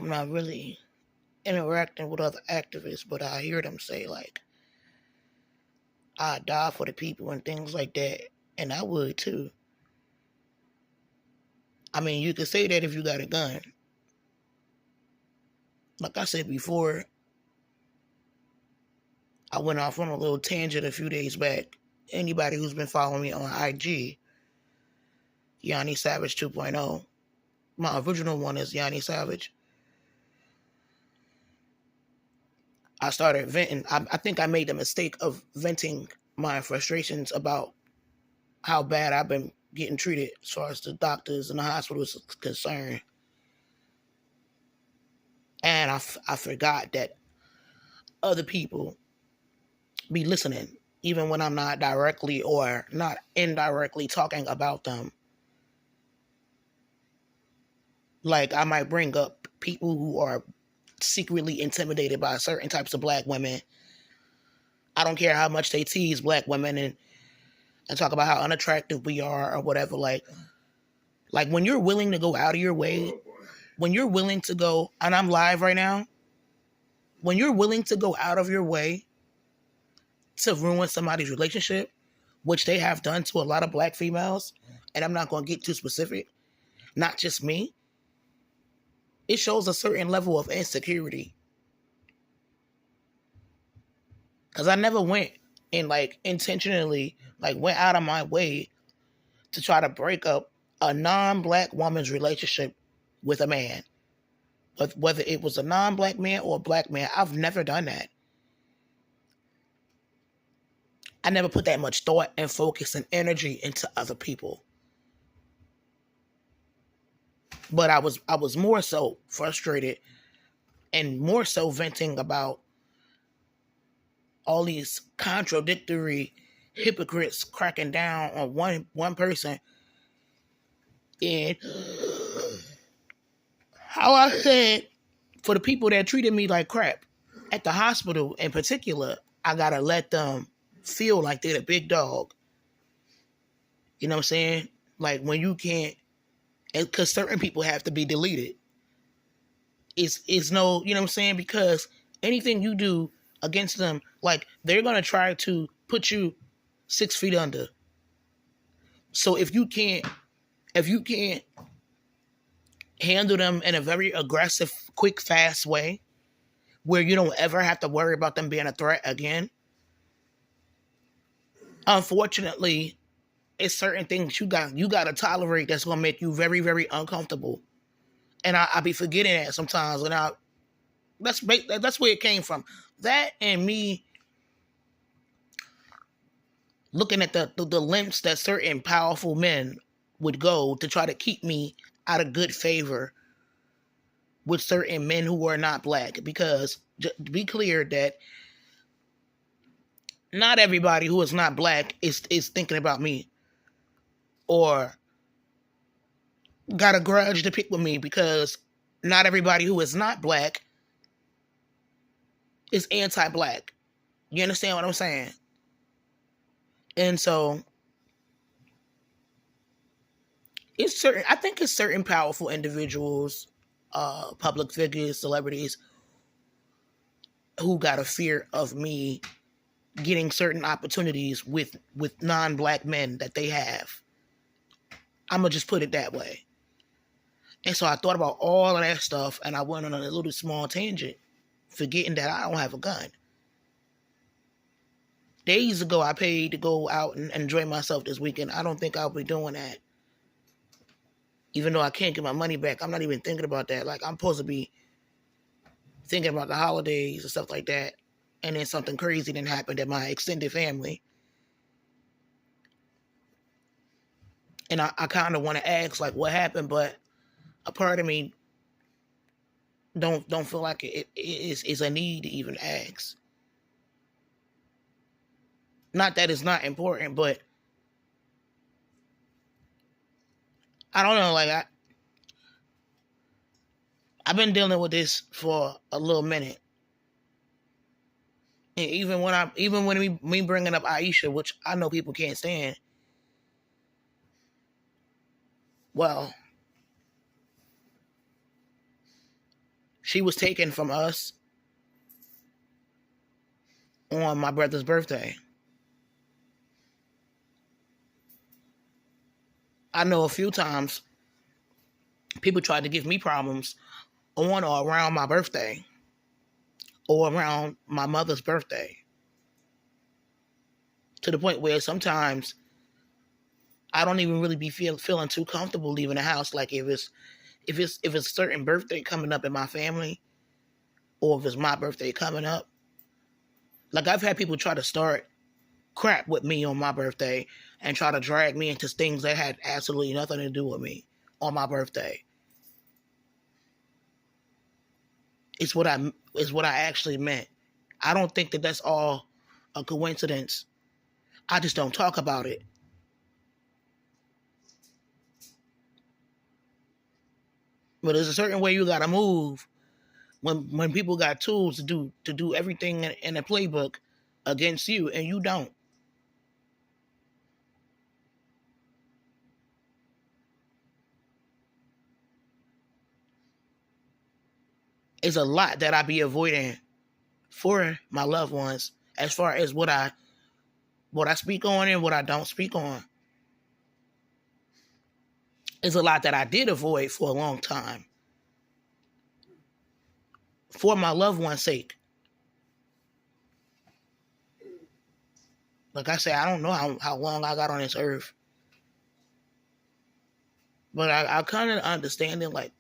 I'm not really interacting with other activists, but I hear them say, like, I die for the people and things like that. And I would too. I mean, you could say that if you got a gun. Like I said before, I went off on a little tangent a few days back. Anybody who's been following me on IG, Yanni Savage 2.0. My original one is Yanni Savage. I started venting. I think I made the mistake of venting my frustrations about how bad I've been getting treated as far as the doctors and the hospitals is concerned. And I forgot that other people be listening, even when I'm not directly or not indirectly talking about them. Like, I might bring up people who are secretly intimidated by certain types of black women. I don't care how much they tease black women and talk about how unattractive we are or whatever. Like when you're willing to go out of your way, when you're willing to go, and I'm live right now, when you're willing to go out of your way to ruin somebody's relationship, which they have done to a lot of black females, and I'm not going to get too specific, not just me, it shows a certain level of insecurity. Because I never went and intentionally went out of my way to try to break up a non-black woman's relationship with a man. Whether it was a non-black man or a black man, I've never done that. I never put that much thought and focus and energy into other people. But I was more so frustrated and more so venting about all these contradictory hypocrites cracking down on one person. And how I said, for the people that treated me like crap at the hospital in particular, I gotta let them feel like they're the big dog. You know what I'm saying? Like, when you can't, because certain people have to be deleted. It's no, you know what I'm saying? Because anything you do against them, like, they're gonna try to put you 6 feet under. So if you can't handle them in a very aggressive, quick, fast way, where you don't ever have to worry about them being a threat again, unfortunately, it's certain things you got to tolerate that's gonna make you very, very uncomfortable. And I be forgetting that sometimes, and that's where it came from. That and me looking at the lengths that certain powerful men would go to try to keep me out of good favor with certain men who are not black. Because, to be clear, that not everybody who is not black is thinking about me or got a grudge to pick with me, because not everybody who is not black is anti-black. You understand what I'm saying? And so I think it's certain powerful individuals, public figures, celebrities, who got a fear of me getting certain opportunities with non-black men that they have. I'm going to just put it that way. And so I thought about all of that stuff, and I went on a little small tangent, forgetting that I don't have a gun. Days ago, I paid to go out and enjoy myself this weekend. I don't think I'll be doing that. Even though I can't get my money back, I'm not even thinking about that. Like, I'm supposed to be thinking about the holidays and stuff like that. And then something crazy didn't happen to my extended family. And I kind of want to ask, like, what happened? But a part of me don't feel like it is a need to even ask. Not that it's not important, but I don't know. Like, I've been dealing with this for a little minute. And even when me bringing up Aisha, which I know people can't stand, well, She was taken from us on my brother's birthday. I know a few times people tried to give me problems on or around my birthday or around my mother's birthday, to the point where sometimes I don't even really be feeling too comfortable leaving the house. Like if it's a certain birthday coming up in my family, or if it's my birthday coming up, like I've had people try to start crap with me on my birthday and try to drag me into things that had absolutely nothing to do with me on my birthday. It's what I actually meant. I don't think that that's all a coincidence. I just don't talk about it. But there's a certain way you gotta move when people got tools to do everything in a playbook against you, and you don't. It's a lot that I be avoiding for my loved ones, as far as what I speak on and what I don't speak on. It's a lot that I did avoid for a long time, for my loved one's sake. Like I said, I don't know how long I got on this earth, but I kind of understand it, like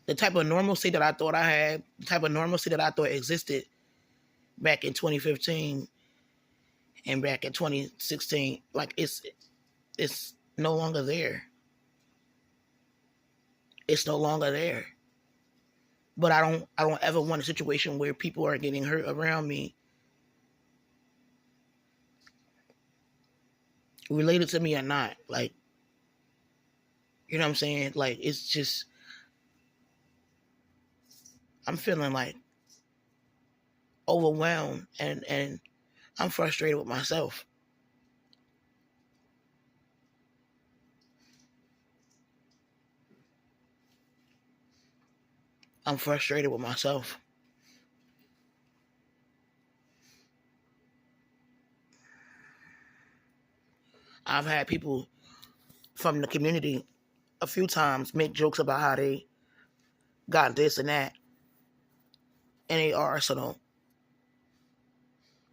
the type of normalcy that I thought I had, the type of normalcy that I thought existed back in 2015 and back in 2016. Like it's no longer there. It's no longer there. But I don't ever want a situation where people are getting hurt around me, related to me or not. Like, you know what I'm saying? Like, it's just, I'm feeling like overwhelmed, and I'm frustrated with myself. I'm frustrated with myself. I've had people from the community a few times make jokes about how they got this and that in their arsenal.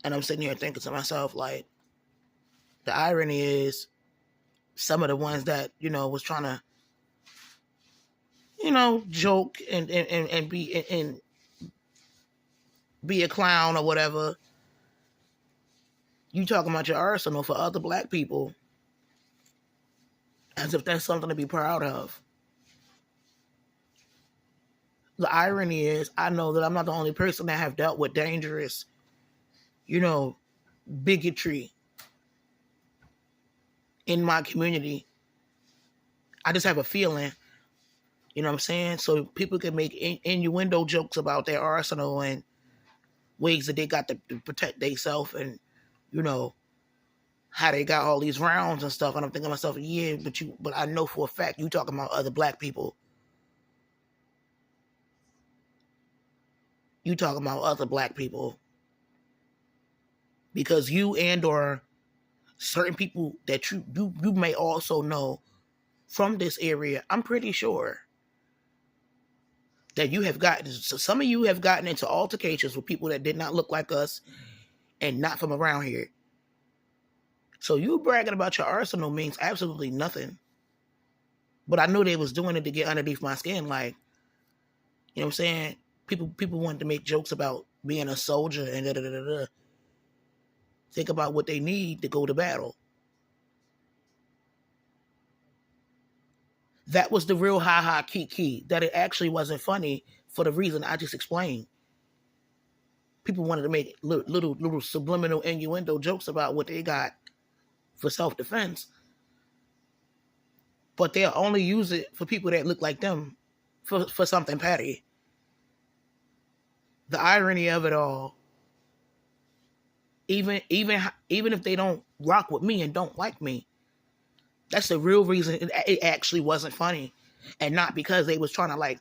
And I'm sitting here thinking to myself, like, the irony is some of the ones that, was trying to, joke and be a clown or whatever. You talking about your arsenal for other black people as if that's something to be proud of. The irony is, I know that I'm not the only person that have dealt with dangerous, bigotry in my community. I just have a feeling, you know what I'm saying? So people can make innuendo jokes about their arsenal and ways that they got to protect themselves, and, how they got all these rounds and stuff. And I'm thinking to myself, yeah, but I know for a fact you talking about other black people. You talking about other black people. Because you and or certain people that you may also know from this area, I'm pretty sure that some of you have gotten into altercations with people that did not look like us and not from around here. So you bragging about your arsenal means absolutely nothing. But I knew they was doing it to get underneath my skin. Like, you know what I'm saying? People wanted to make jokes about being a soldier and da-da-da-da-da. Think about what they need to go to battle. That was the real ha-ha kiki, that it actually wasn't funny for the reason I just explained. People wanted to make little subliminal innuendo jokes about what they got for self-defense, but they'll only use it for people that look like them for something petty. The irony of it all, even if they don't rock with me and don't like me, that's the real reason it actually wasn't funny, and not because they was trying to like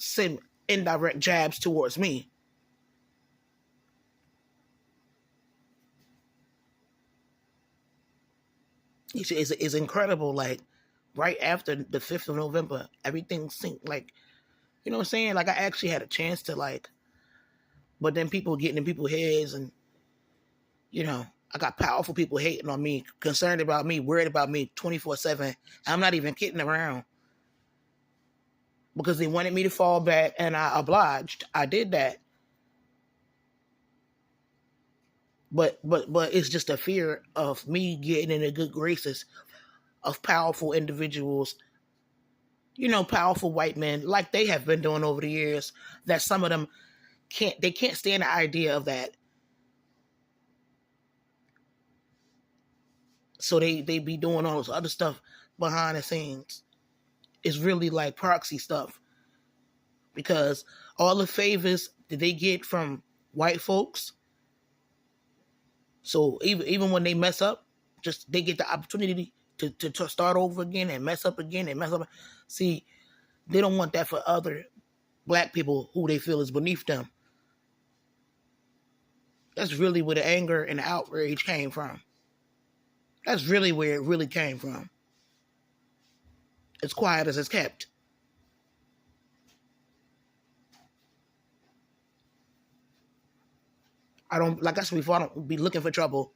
send indirect jabs towards me. It's incredible. Like right after the 5th of November, everything seemed like, you know what I'm saying? Like I actually had a chance to like, but then people getting in people's heads and, you know, I got powerful people hating on me, concerned about me, worried about me 24/7. I'm not even kidding around because they wanted me to fall back and I obliged. I did that. But it's just a fear of me getting in the good graces of powerful individuals, you know, powerful white men like they have been doing over the years, that some of them can't stand the idea of that. So they be doing all this other stuff behind the scenes. It's really like proxy stuff because all the favors that they get from white folks. So even when they mess up, just they get the opportunity to start over again and mess up again and mess up. See, they don't want that for other black people who they feel is beneath them. That's really where the anger and the outrage came from. That's really where it really came from. As quiet as it's kept. I don't, like I said before, I don't be looking for trouble.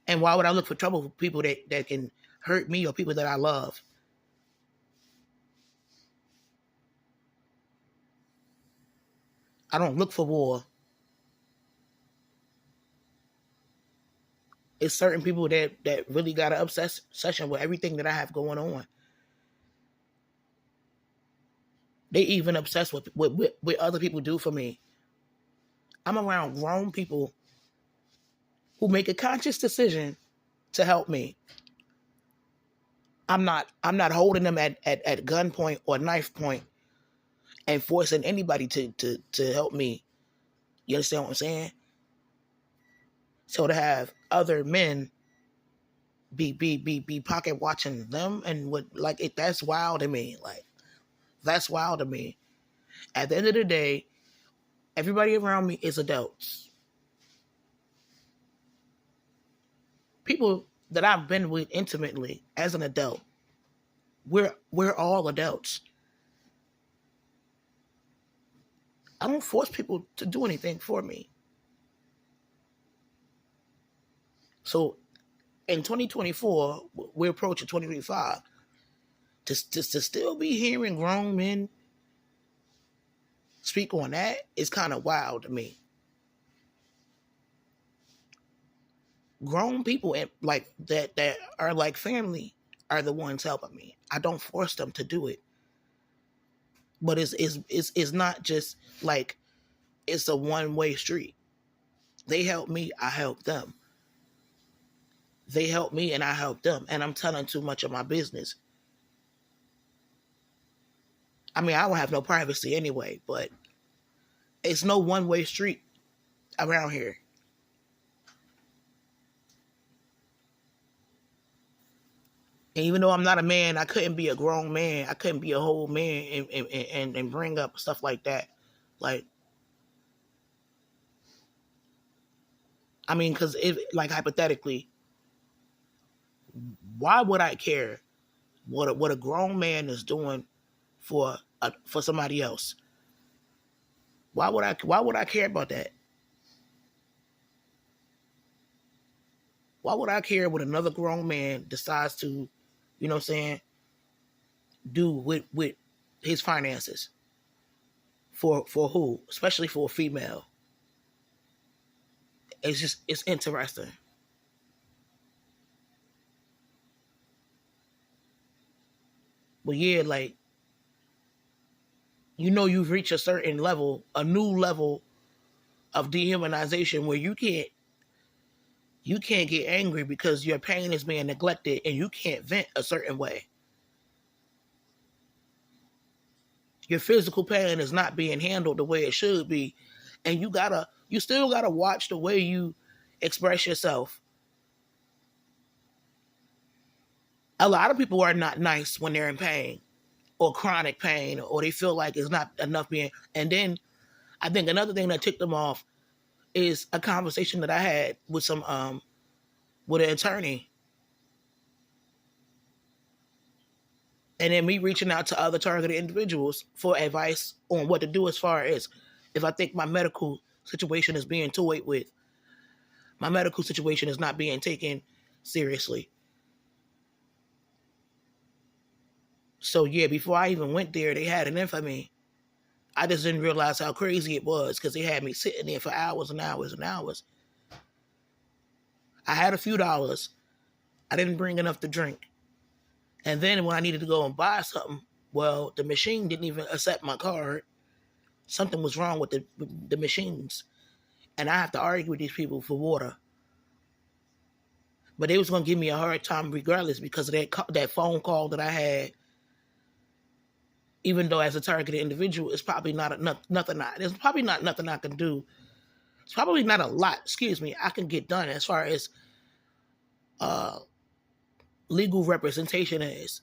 And why would I look for trouble for people that can hurt me or people that I love? I don't look for war. It's certain people that really got an obsession with everything that I have going on. They even obsessed with what other people do for me. I'm around grown people who make a conscious decision to help me. I'm not holding them at gunpoint or knife point and forcing anybody to help me. You understand what I'm saying? So to have other men be pocket watching them and what, like, it, that's wild to me. Like, that's wild to me. At the end of the day, everybody around me is adults. People that I've been with intimately as an adult. We're all adults. I don't force people to do anything for me. So in 2024, we're approaching 2025. To still be hearing grown men speak on that is kind of wild to me. Grown people like that are like family are the ones helping me. I don't force them to do it. But it's not just like it's a one-way street. They help me, I help them. They help me and I help them. And I'm telling too much of my business. I mean, I don't have no privacy anyway, but it's no one-way street around here. And even though I'm not a man, I couldn't be a grown man. I couldn't be a whole man and bring up stuff like that. Like, I mean, because if, like, hypothetically, why would I care what a grown man is doing for somebody else? Why would I care about that? Why would I care what another grown man decides to, you know what I'm saying, do with his finances? For who? Especially for a female. It's interesting. But yeah, like, you know, you've reached a certain level, a new level of dehumanization where you can't get angry because your pain is being neglected and you can't vent a certain way. Your physical pain is not being handled the way it should be, and you still gotta watch the way you express yourself. A lot of people are not nice when they're in pain. or chronic pain, or they feel like it's not enough being. And then I think another thing that ticked them off is a conversation that I had with with an attorney, and then me reaching out to other targeted individuals for advice on what to do as far as if I think my medical situation is being toyed with. My medical situation is not being taken seriously. So yeah, before I even went there, they had it in for me. I just didn't realize how crazy it was because they had me sitting there for hours and hours and hours. I had a few dollars. I didn't bring enough to drink. And then when I needed to go and buy something, well, the machine didn't even accept my card. Something was wrong with the machines. And I have to argue with these people for water. But they was going to give me a hard time regardless because of that phone call that I had. Even though as a targeted individual, it's probably nothing. There's probably not nothing I can do. It's probably not a lot, I can get done as far as legal representation is.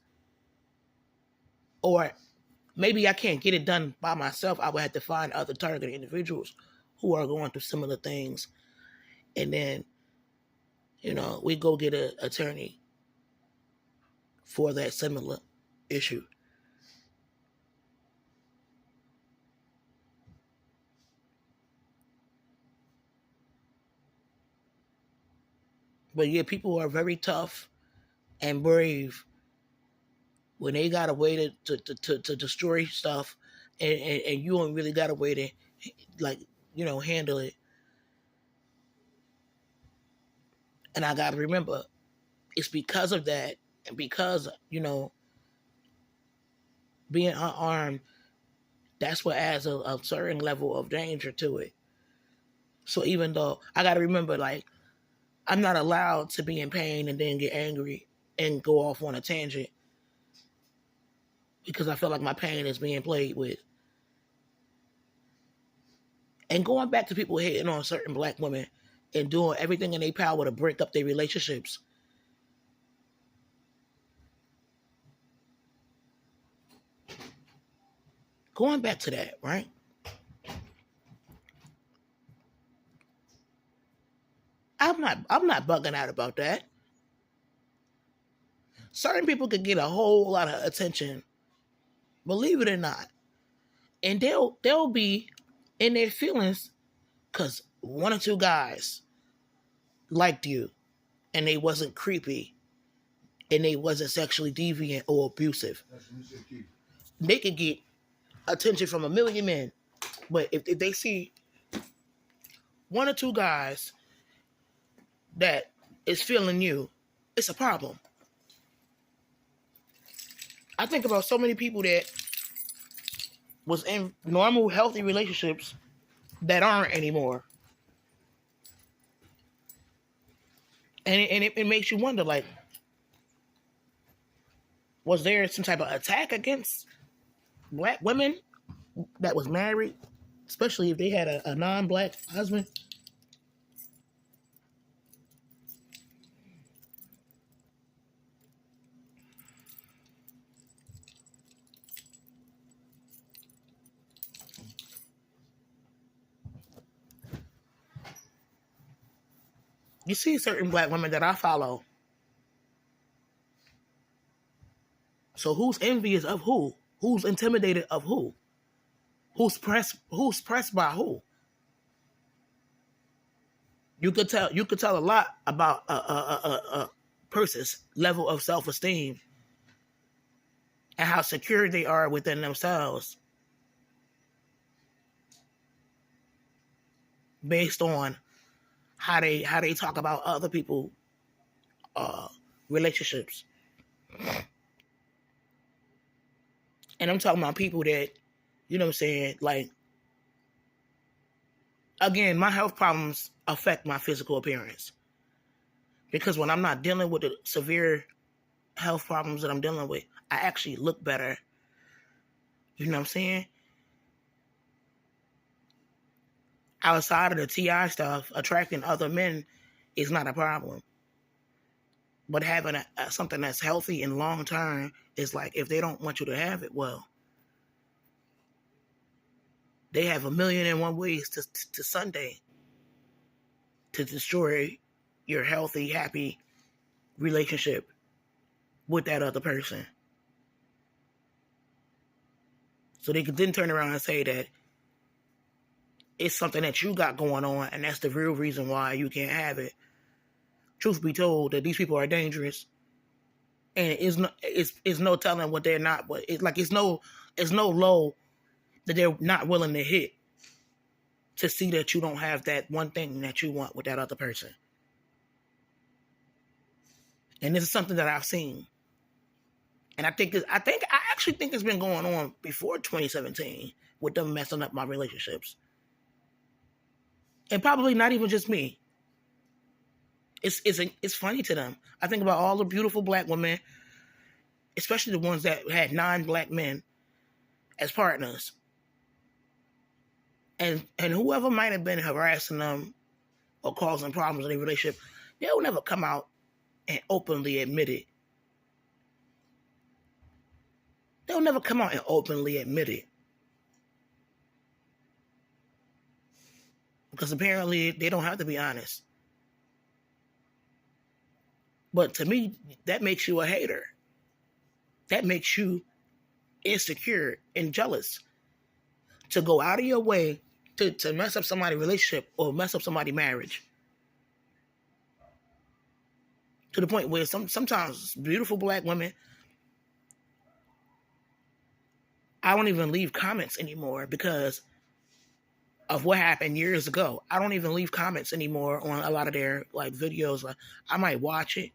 Or maybe I can't get it done by myself. I would have to find other targeted individuals who are going through similar things. And then, we go get an attorney for that similar issue. But yeah, people are very tough and brave when they got a way to destroy stuff, and you don't really got a way to, like, handle it. And I got to remember, it's because of that, and because, being unarmed, that's what adds a certain level of danger to it. So even though I got to remember, like, I'm not allowed to be in pain and then get angry and go off on a tangent because I feel like my pain is being played with. And going back to people hating on certain black women and doing everything in their power to break up their relationships. Going back to that, right? I'm not bugging out about that. Certain people could get a whole lot of attention, believe it or not, and they'll be in their feelings because one or two guys liked you, and they wasn't creepy, and they wasn't sexually deviant or abusive. They could get attention from a million men, but if they see one or two guys that is feeling you, it's a problem. I think about so many people that was in normal, healthy relationships that aren't anymore. And it makes you wonder, like, was there some type of attack against black women that was married, especially if they had a non-black husband? You see certain black women that I follow. So who's envious of who? Who's intimidated of who? Who's pressed by who? You could tell a lot about a person's level of self-esteem and how secure they are within themselves based on how they talk about other people relationships. And I'm talking about people that, you know what I'm saying, like, again, my health problems affect my physical appearance. Because when I'm not dealing with the severe health problems that I'm dealing with, I actually look better. You know what I'm saying? Outside of the TI stuff, attracting other men is not a problem. But having something that's healthy and long term is like, if they don't want you to have it, well, they have 1,000,001 ways to Sunday to destroy your healthy, happy relationship with that other person. So they could then turn around and say that it's something that you got going on, and that's the real reason why you can't have it. Truth be told, that these people are dangerous, and it's no telling what they're not. But it's no low that they're not willing to hit to see that you don't have that one thing that you want with that other person. And this is something that I've seen, and I actually think it's been going on before 2017 with them messing up my relationships, and probably not even just me. It's funny to them. I think about all the beautiful black women, especially the ones that had non-black men as partners, and whoever might have been harassing them or causing problems in their relationship, they'll never come out and openly admit it. They'll never come out and openly admit it. Because apparently they don't have to be honest. But to me, that makes you a hater. That makes you insecure and jealous. To go out of your way to mess up somebody's relationship or mess up somebody's marriage. To the point where sometimes beautiful black women, I don't even leave comments anymore because of what happened years ago. I don't even leave comments anymore on a lot of their like videos. I might watch it,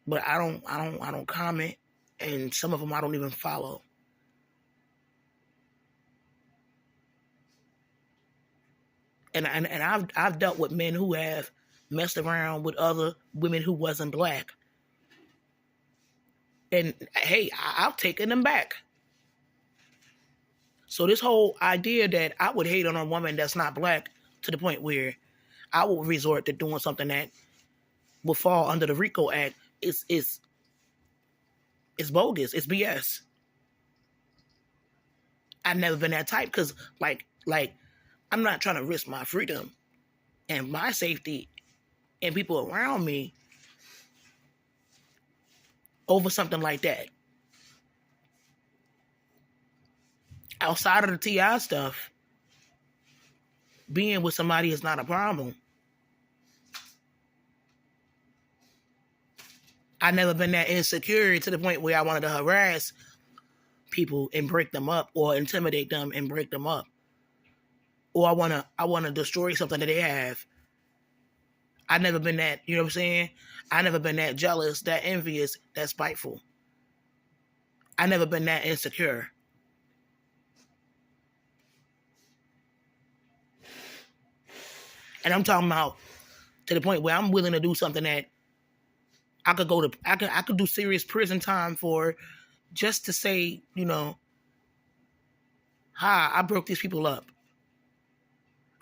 but I don't comment, and some of them I don't even follow. And I've dealt with men who have messed around with other women who wasn't black, and hey, I've taken them back. So this whole idea that I would hate on a woman that's not black to the point where I would resort to doing something that would fall under the RICO Act is bogus. It's BS. I've never been that type because like I'm not trying to risk my freedom and my safety and people around me over something like that. Outside of the TI stuff, being with somebody is not a problem. I've never been that insecure to the point where I wanted to harass people and break them up or intimidate them and break them up. Or I wanna destroy something that they have. I've never been that, you know what I'm saying? I've never been that jealous, that envious, that spiteful. I've never been that insecure. And I'm talking about to the point where I'm willing to do something that I could do serious prison time for, just to say, you know, hi, I broke these people up.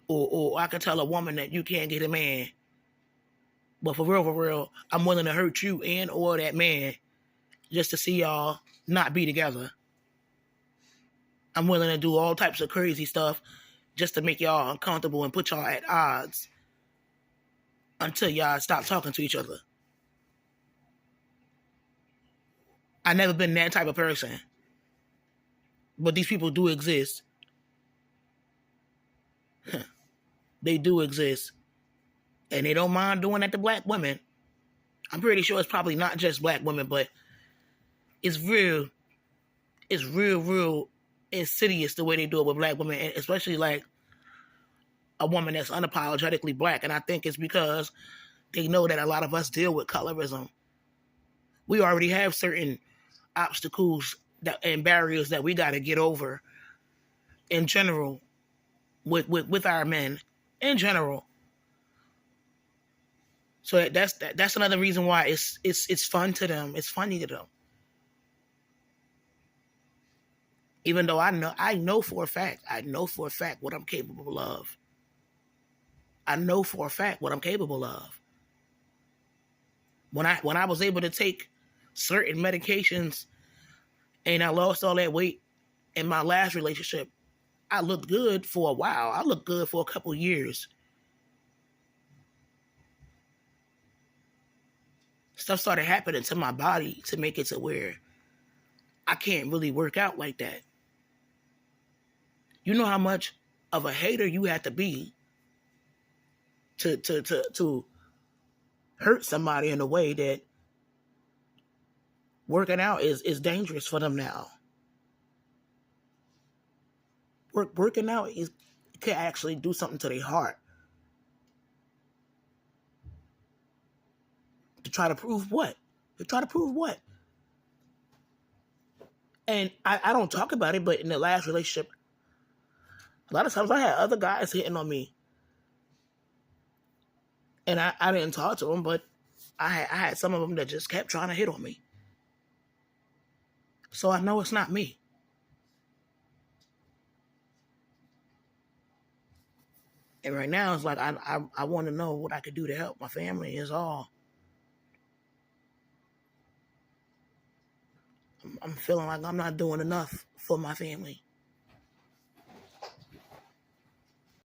Or I could tell a woman that you can't get a man. But for real, I'm willing to hurt you and or that man just to see y'all not be together. I'm willing to do all types of crazy stuff just to make y'all uncomfortable and put y'all at odds until y'all stop talking to each other. I've never been that type of person. But these people do exist. They do exist. And they don't mind doing that to black women. I'm pretty sure it's probably not just black women, but it's real insidious the way they do it with black women, especially like a woman that's unapologetically black. And I think it's because they know that a lot of us deal with colorism. We already have certain obstacles and barriers that we got to get over in general with our men in general. So that's another reason why it's fun to them. It's funny to them. Even though I know for a fact what I'm capable of. I know for a fact what I'm capable of. When I was able to take certain medications and I lost all that weight in my last relationship, I looked good for a while. I looked good for a couple years. Stuff started happening to my body to make it to where I can't really work out like that. You know how much of a hater you have to be to hurt somebody in a way that working out is dangerous for them now. Working out could actually do something to their heart. To try to prove what? To try to prove what? And I don't talk about it, but in the last relationship, a lot of times I had other guys hitting on me. And I didn't talk to them, but I had some of them that just kept trying to hit on me. So I know it's not me. And right now, it's like I want to know what I could do to help my family is all. I'm feeling like I'm not doing enough for my family.